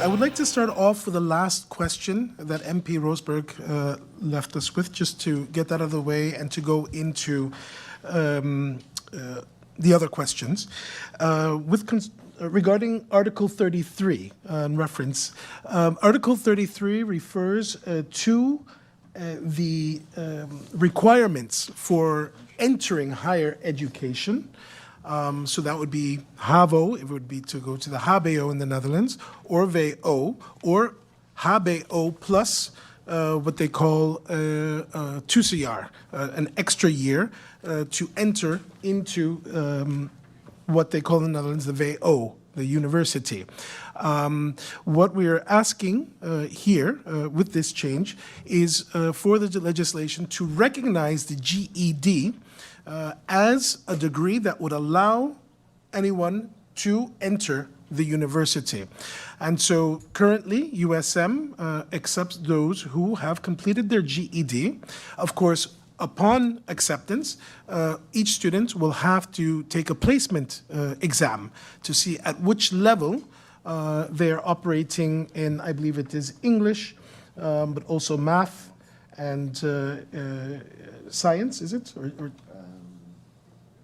I would like to start off with the last question that MP Rosberg left us with, just to get that out of the way and to go into the other questions. Regarding Article 33 in reference, Article 33 refers to the requirements for entering higher education. So that would be HAVO, it would be to go to the HBO in the Netherlands, or VO, or HBO plus what they call tussenjaar, an extra year to enter into what they call in the Netherlands the VO, the university. What we are asking here with this change is for the legislation to recognize the GED as a degree that would allow anyone to enter the university. And so currently USM accepts those who have completed their GED. Of course, upon acceptance, each student will have to take a placement exam to see at which level they are operating in, I believe it is English, but also math and science, is it?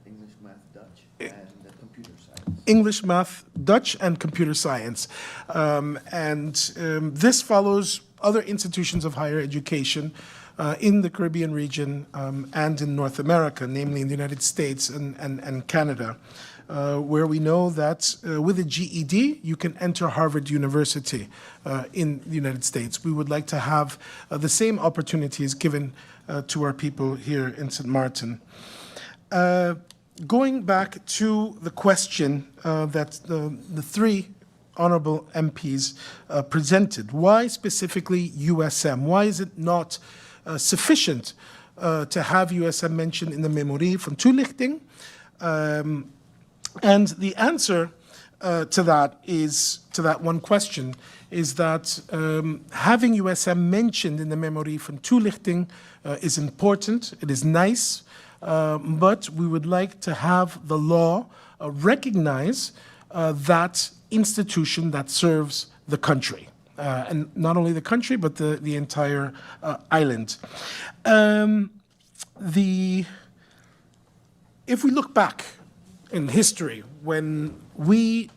English, math, Dutch, and computer science. English, math, Dutch, and computer science. This follows other institutions of higher education in the Caribbean region and in North America, namely in the United States and Canada, where we know that with a GED, you can enter Harvard University in the United States. We would like to have the same opportunities given to our people here in St. Martin. Going back to the question that the three honorable MPs presented, why specifically USM? Why is it not sufficient to have USM mentioned in the Memorie van Toelichting? And the answer to that one question is that having USM mentioned in the Memorie van Toelichting is important, it is nice, but we would like to have the law recognize that institution that serves the country. And not only the country, but the entire island. If we look back in history, when we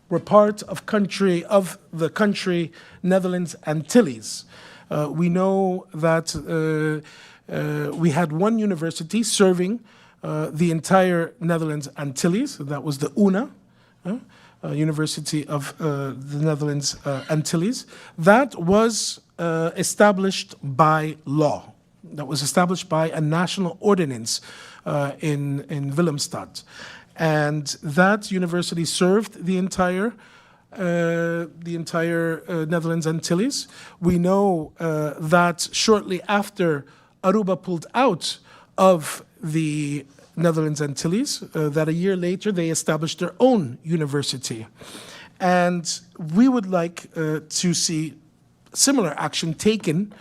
were part of the country Netherlands Antilles, we know that we had one university serving the entire Netherlands Antilles. That was the UNA. University of the Netherlands Antilles. That was established by law. That was established by a national ordinance in Willemstad. And that university served the entire Netherlands Antilles. We know that shortly after Aruba pulled out of the Netherlands Antilles, that a year later they established their own university. And we would like to see similar action taken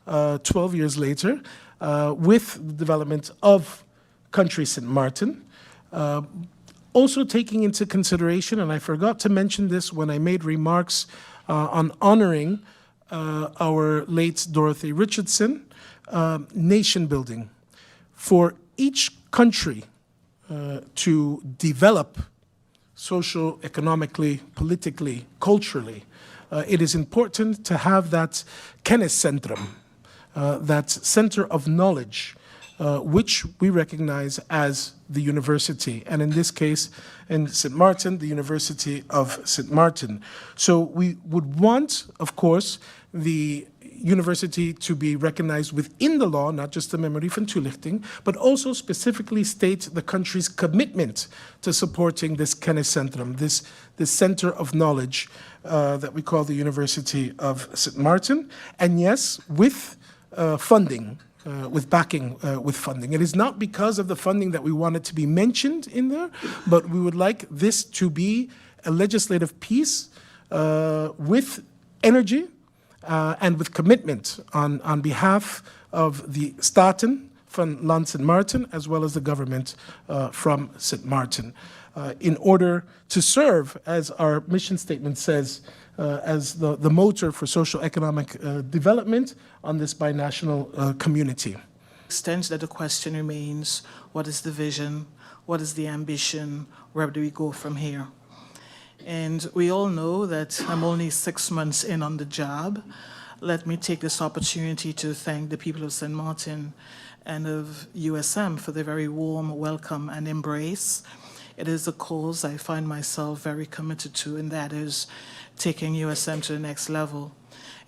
12 years later with the development of country St. Martin. Also taking into consideration, and I forgot to mention this when I made remarks on honoring our late Dorothy Richardson, nation building. For each country to develop socio-economically, politically, culturally, it is important to have that kenniscentrum, that center of knowledge, which we recognize as the university, and in this case, in St. Martin, the University of St. Martin. So we would want, of course, the university to be recognized within the law, not just the Memorie van Toelichting, but also specifically state the country's commitment to supporting this kenniscentrum, this center of knowledge that we call the University of St. Martin, and yes, with funding. With backing, with funding. It is not because of the funding that we want it to be mentioned in there, but we would like this to be a legislative piece with energy and with commitment on behalf of the Staten van Land St. Martin, as well as the government from St. Martin. in order to serve, as our mission statement says, as the motor for social economic development on this binational community. Extent that the question remains, what is the vision? What is the ambition? Where do we go from here? And we all know that I'm only 6 months in on the job. Let me take this opportunity to thank the people of St. Martin and of USM for their very warm welcome and embrace. It is a cause I find myself very committed to, and that is taking USM to the next level.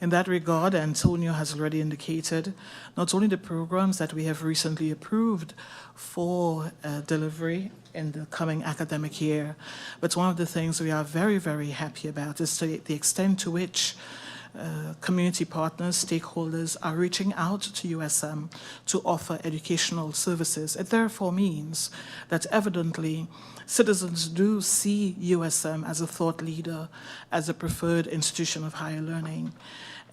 In that regard, Antonio has already indicated not only the programs that we have recently approved for delivery in the coming academic year, but one of the things we are very, very happy about is the extent to which community partners, stakeholders are reaching out to USM to offer educational services. It therefore means that evidently citizens do see USM as a thought leader, as a preferred institution of higher learning.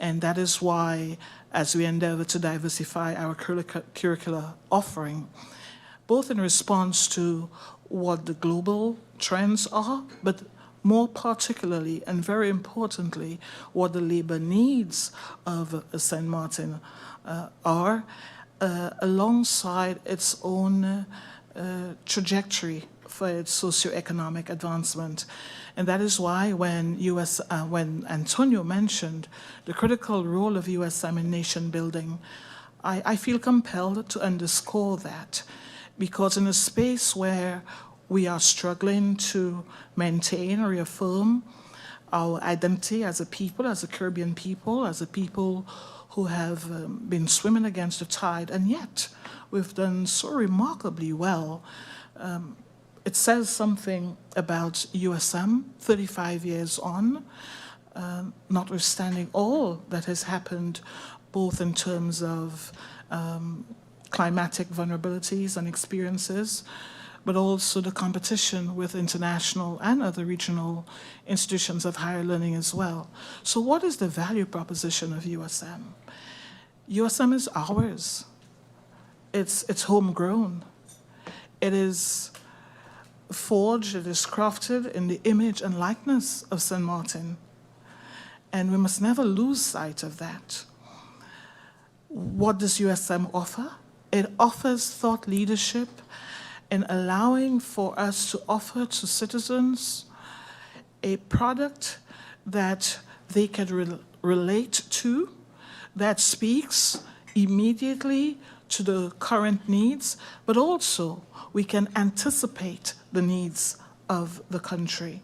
And that is why, as we endeavor to diversify our curricular offering, both in response to what the global trends are, but more particularly and very importantly, what the labor needs of St. Martin are, alongside its own trajectory for its socioeconomic advancement. And that is why when Antonio mentioned the critical role of USM in nation building, I feel compelled to underscore that, because in a space where we are struggling to maintain or reaffirm our identity as a people, as a Caribbean people, as a people who have been swimming against the tide, and yet we've done so remarkably well. It says something about USM 35 years on, notwithstanding all that has happened, both in terms of climatic vulnerabilities and experiences, but also the competition with international and other regional institutions of higher learning as well. So what is the value proposition of USM? USM is ours. It's homegrown. It is forged, it is crafted in the image and likeness of St. Martin. And we must never lose sight of that. What does USM offer? It offers thought leadership in allowing for us to offer to citizens a product that they can relate to, that speaks immediately to the current needs, but also we can anticipate the needs of the country.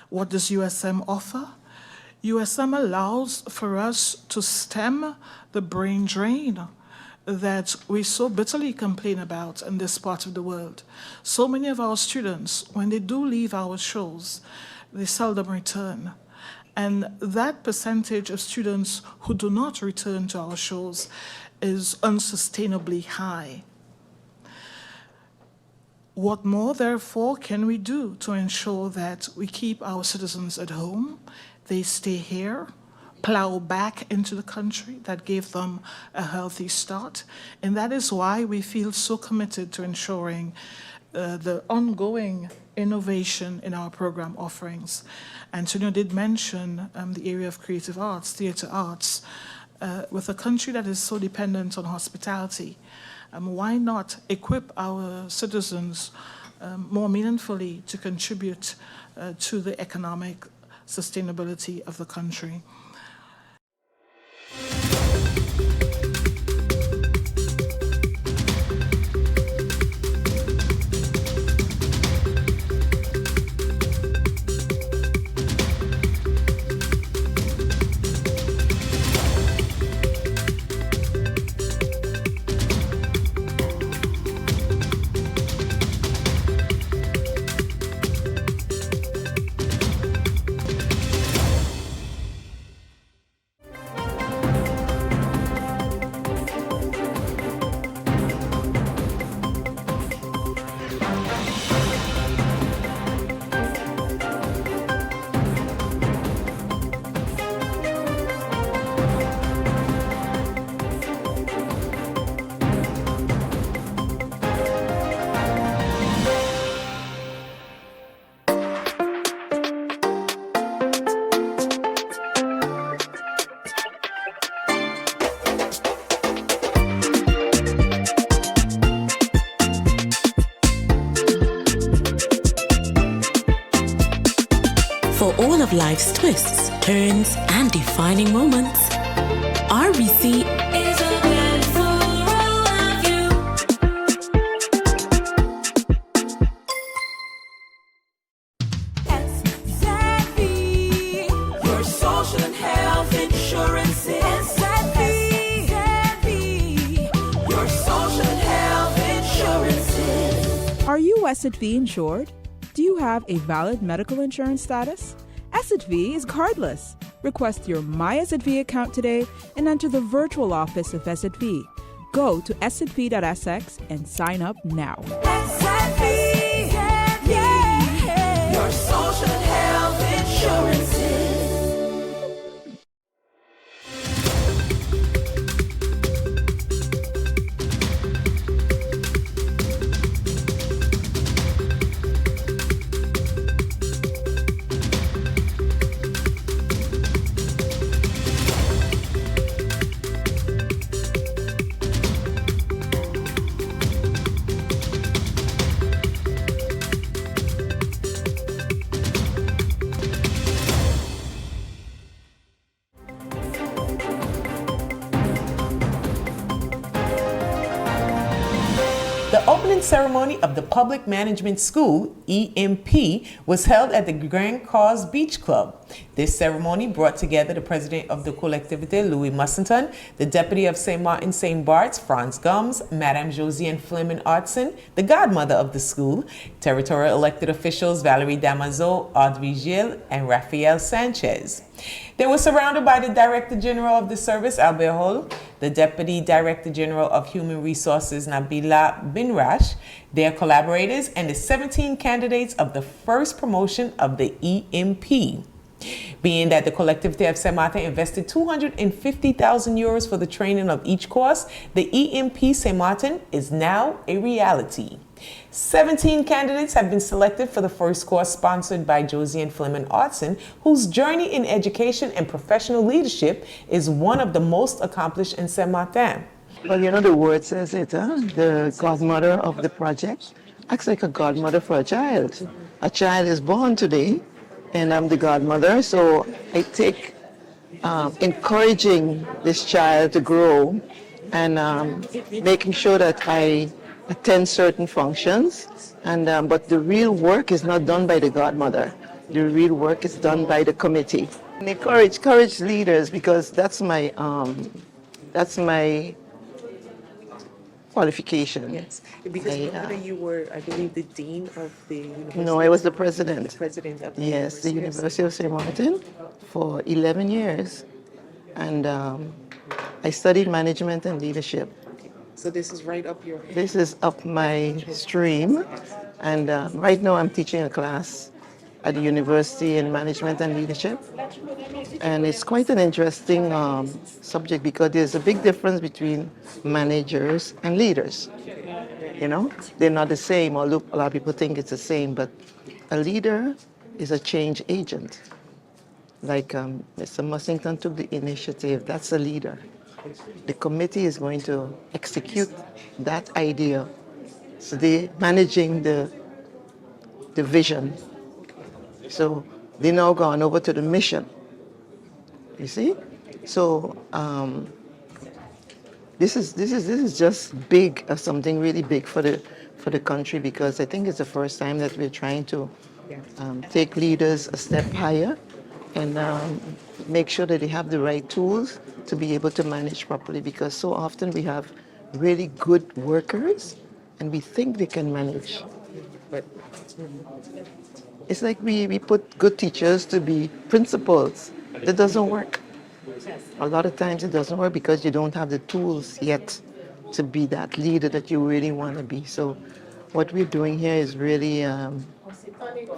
What does USM offer? USM allows for us to stem the brain drain that we so bitterly complain about in this part of the world. So many of our students, when they do leave our shows, they seldom return. And that percentage of students who do not return to our shows is unsustainably high. What more, therefore, can we do to ensure that we keep our citizens at home, they stay here, plow back into the country that gave them a healthy start? And that is why we feel so committed to ensuring the ongoing innovation in our program offerings. Antonio did mention the area of creative arts, theater arts. With a country that is so dependent on hospitality, why not equip our citizens more meaningfully to contribute to the economic sustainability of the country? For all of life's twists, turns, and defining moments, RBC is a blend for all of you. SXM, your social and health insurance. SXM, your social and health insurance. Are you SXV insured? Do you have a valid medical insurance status? SXV is cardless. Request your My SXV account today and enter the virtual office of SXV. Go to sxv.sx and sign up now. SXV, yeah, your social and health insurances. The opening ceremony of the Public Management School, EMP, was held at the Grand Cause Beach Club. This ceremony brought together the president of the collectivité, Louis Mussington, the deputy of St. Martin St. Bart's, Franz Gums, Madame Josiane Fleming Artson, the godmother of the school, territorial elected officials Valerie Damazo, Audrey Gilles, and Rafael Sanchez. They were surrounded by the Director General of the service, Albert Hall, the Deputy Director General of Human Resources, Nabila Binrash, their collaborators, and the 17 candidates of the first promotion of the EMP. Being that the collectivité of St. Martin invested 250,000 euros for the training of each course, the EMP St. Martin is now a reality. 17 candidates have been selected for the first course sponsored by Josiane Fleming Artson, whose journey in education and professional leadership is one of the most accomplished in St. Martin. Well, you know, the word says it, huh? The godmother of the project acts like a godmother for a child. A child is born today, and I'm the godmother, so I take encouraging this child to grow and making sure that I attend certain functions. And but the real work is not done by the godmother. The real work is done by the committee. And encourage leaders, because that's my qualification. Yes, because you were, I believe, the dean of the university. No, I was the president. The president of the Yes, the university. University of St. Martin for 11 years. And I studied management and leadership. So this is right up your... This is up my stream. And right now I'm teaching a class at the University in Management and Leadership. And it's quite an interesting subject, because there's a big difference between managers and leaders. You know, they're not the same, although a lot of people think it's the same, but a leader is a change agent. Like Mr. Mussington took the initiative, that's a leader. The committee is going to execute that idea. So they're managing the vision. So they now gone over to the mission. You see? So this is just big, something really big for the country, because I think it's the first time that we're trying to take leaders a step higher and make sure that they have the right tools to be able to manage properly, because so often we have really good workers and we think they can manage. But it's like we put good teachers to be principals. That doesn't work. A lot of times it doesn't work because you don't have the tools yet to be that leader that you really want to be. So what we're doing here is really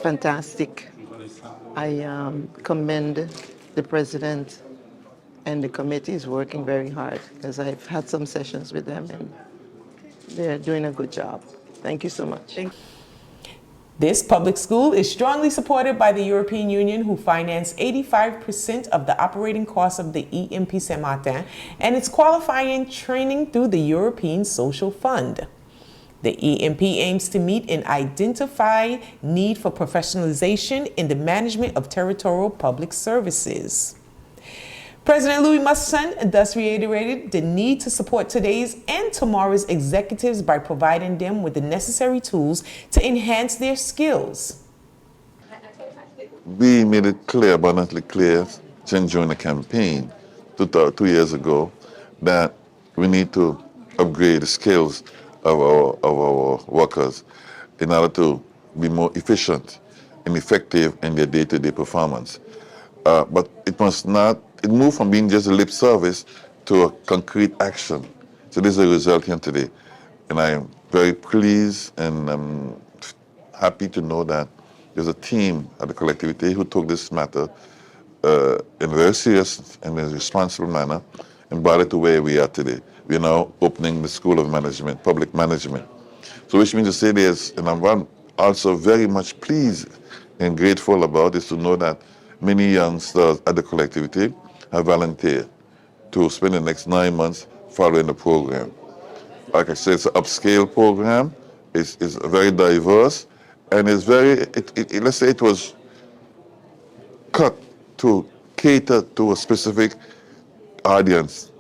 fantastic. I commend the president, and the committee is working very hard, because I've had some sessions with them and they're doing a good job. Thank you so much. This public school is strongly supported by the European Union, who finance 85% of the operating costs of the EMP St. Martin and its qualifying training through the European Social Fund. The EMP aims to meet an identified need for professionalization in the management of territorial public services. President Louis Musson thus reiterated the need to support today's and tomorrow's executives by providing them with the necessary tools to enhance their skills. We made it clear, abundantly clear, during the campaign 2 years ago, that we need to upgrade the skills of our workers in order to be more efficient and effective in their day-to-day performance. But it moved from being just a lip service to a concrete action. So this is the result here today. And I am very pleased and I'm happy to know that there's a team at the collectivity who took this matter in a very serious and a responsible manner and brought it to where we are today. We are now opening the School of Management, Public Management. So which means to say this, and I'm also very much pleased and grateful about is to know that many youngsters at the collectivity have volunteered to spend the next 9 months following the program. Like I said, it's an upscale program. It's very diverse, and it's very, let's say it was cut to cater to a specific audience,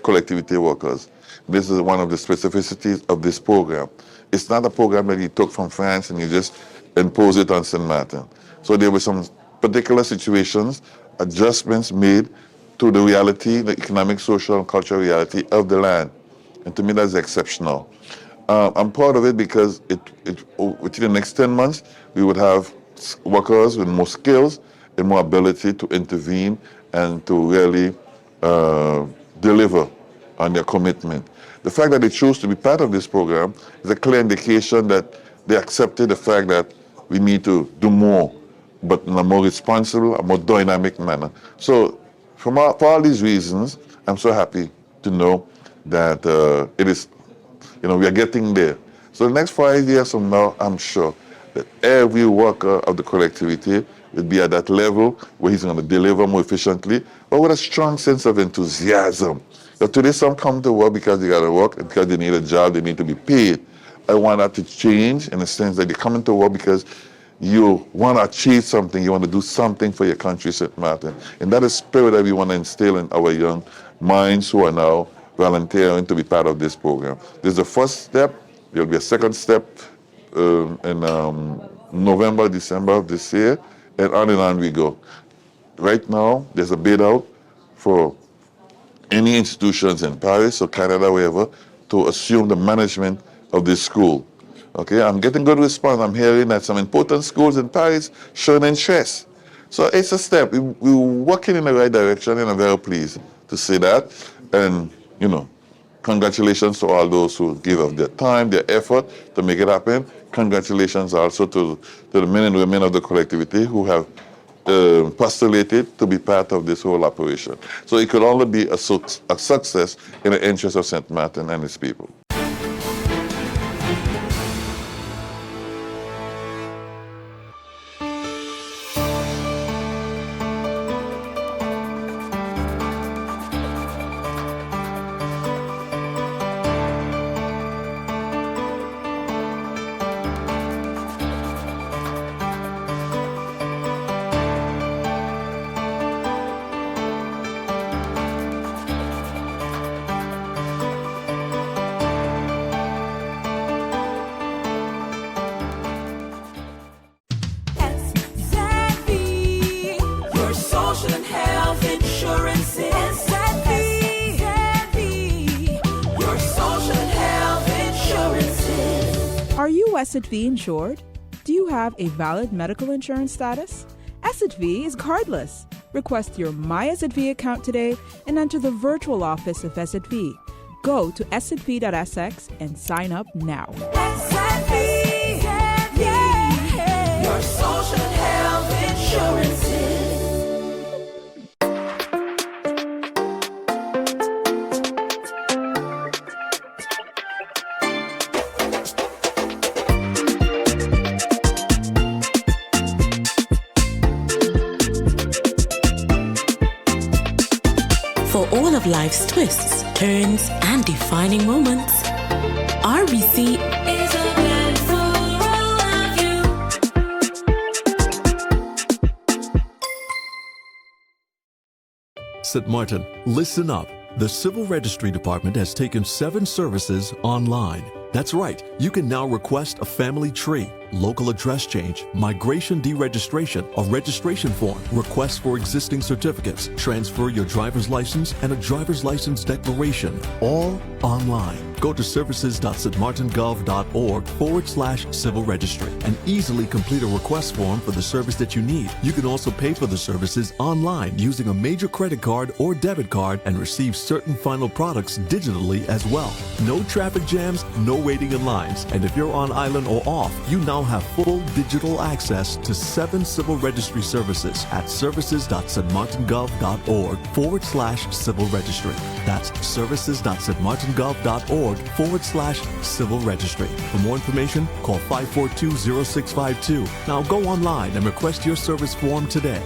collectivity workers. This is one of the specificities of this program. It's not a program that you took from France and you just impose it on St. Martin. So there were some particular situations, adjustments made to the reality, the economic, social, and cultural reality of the land. And to me, that's exceptional. I'm proud of it because within the next 10 months, we would have workers with more skills and more ability to intervene and to really deliver on their commitment. The fact that they chose to be part of this program is a clear indication that they accepted the fact that we need to do more, but in a more responsible, a more dynamic manner. So for all these reasons, I'm so happy to know that it is, we are getting there. So the next 5 years from now, I'm sure that every worker of the collectivity will be at that level where he's going to deliver more efficiently, but with a strong sense of enthusiasm. Today, some come to work because they got to work, and because they need a job, they need to be paid. I want that to change in the sense that they come into work because you want to achieve something, you want to do something for your country, St. Martin. And that is spirit that we want to instill in our young minds who are now volunteering to be part of this program. This is the first step. There will be a second step in November, December of this year, and on we go. Right now, there's a bid out for any institutions in Paris or Canada, wherever, to assume the management of this school. Okay, I'm getting good response. I'm hearing that some important schools in Paris showing interest. So it's a step. We're working in the right direction, and I'm very pleased to say that. And, congratulations to all those who give of their time, their effort to make it happen. Congratulations also to the men and women of the collectivity who have postulated to be part of this whole operation. So it could only be a success in the interest of St. Martin and its people. Your social and health insurance is your social and health insurance. Are you SXV insured? Do you have a valid medical insurance status? SXV is cardless. Request your My SXV account today and enter the virtual office of SXV. Go to sxv.sx and sign up now. Your social and health insurance. For all of life's twists, turns, and defining moments, RBC St. Martin, listen up. The Civil Registry Department has taken 7 services online. That's right, you can now request a family tree, local address change, migration deregistration, a registration form, request for existing certificates, transfer your driver's license, and a driver's license declaration, all online. Go to services.stmartingov.org/civil registry and easily complete a request form for the service that you need. You can also pay for the services online using a major credit card or debit card and receive certain final products digitally as well. No traffic jams, no waiting in lines. And if you're on island or off, you now have full digital access to 7 civil registry services at services.stmartingov.org/civil registry. That's services.stmartingov.org/civil registry. For more information, call 542-0652. Now go online and request your service form today.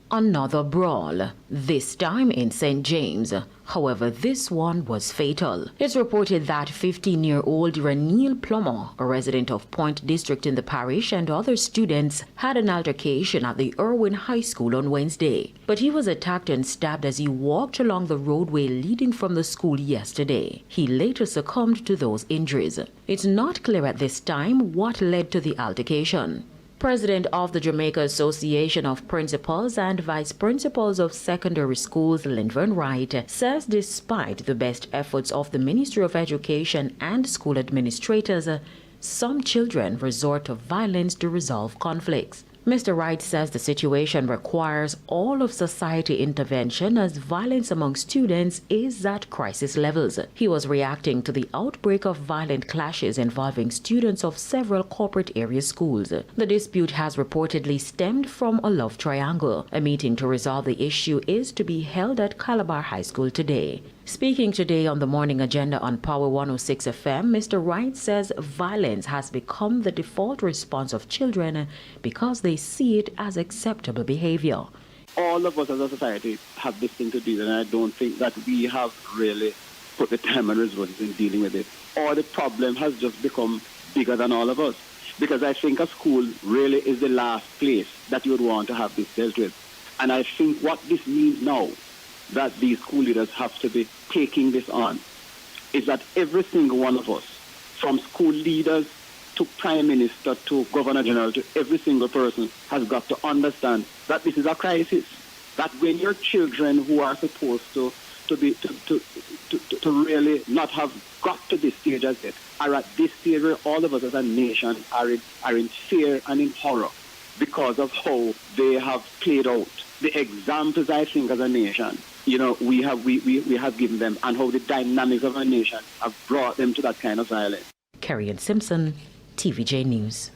Another brawl, this time in St. James. However, this one was fatal. It's reported that 15-year-old Ranil Plummer, a resident of Point District in the parish, and other students had an altercation at the Irwin High School on Wednesday. But he was attacked and stabbed as he walked along the roadway leading from the school yesterday. He later succumbed to those injuries. It's not clear at this time what led to the altercation. President of the Jamaica Association of Principals and Vice Principals of Secondary Schools, Linvern Wright, says despite the best efforts of the Ministry of Education and school administrators, some children resort to violence to resolve conflicts. Mr. Wright says the situation requires all of society intervention as violence among students is at crisis levels. He was reacting to the outbreak of violent clashes involving students of several corporate area schools. The dispute has reportedly stemmed from a love triangle. A meeting to resolve the issue is to be held at Calabar High School today. Speaking today on the morning agenda on Power 106 FM, Mr. Wright says violence has become the default response of children because they see it as acceptable behavior. All of us as a society have this thing to deal with, and I don't think that we have really put the time and resources in dealing with it. Or the problem has just become bigger than all of us. Because I think a school really is the last place that you would want to have this dealt with. And I think what this means now, that these school leaders have to be taking this on, is that every single one of us, from school leaders to Prime Minister to Governor General to every single person, has got to understand that this is a crisis. That when your children who are supposed to really not have got to this stage as yet are at this stage where all of us as a nation are in fear and in horror because of how they have played out. The examples, I think, as a nation, we have given them, and how the dynamics of our nation have brought them to that kind of violence. Kerry and Simpson, TVJ News.